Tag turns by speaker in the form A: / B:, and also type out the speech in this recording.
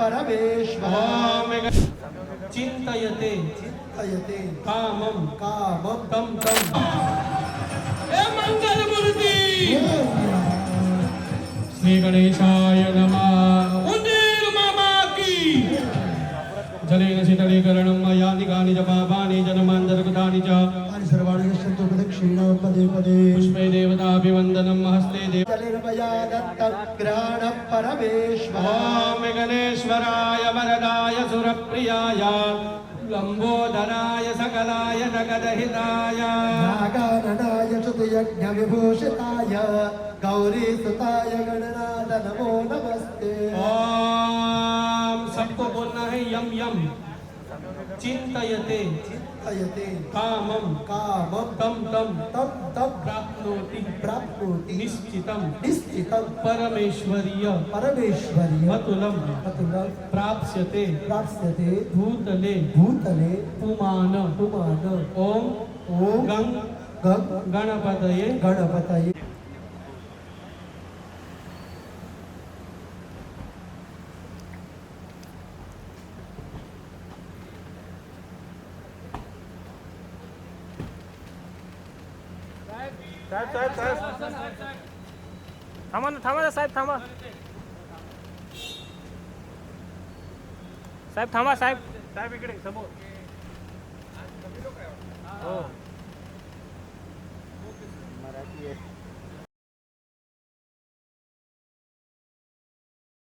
A: परमेश्वर चिंतयते कामं तं हे मंगलमूर्ती श्री गणेशाय नमः। उंदीर मामा की जलेन शीतलीकरणं मया निगानि च पापानि जन्मान्तरकृतानि च
B: सर्वाणि यशन्तु प्रदक्षिणां पदे पदे
A: पुष्पे देवताभिवन्दनं हस्ते देव
B: जलेन मया दत्तं ग्रहणं परमेश्वर
A: ॐ गणेश्वराय वरदाय सुरप्रियाय लंबोदराय सकलाय नगदहिताय
B: नागाननाय चतुर्यज्ञविभूषिताय गौरीसुताय गणनाथ नमो नमस्ते।
A: ॐ सबको बोलना है यम यम चिंतयते कामं तं प्राप्नोति निश्चितं परमेश्वर्य अतुलं प्राप्स्यते भूतले पुमान ओम गं गणपतये
C: साहेब थांबा ना साहेब थांबा साहेब इकडे समोर हो मराठी आहे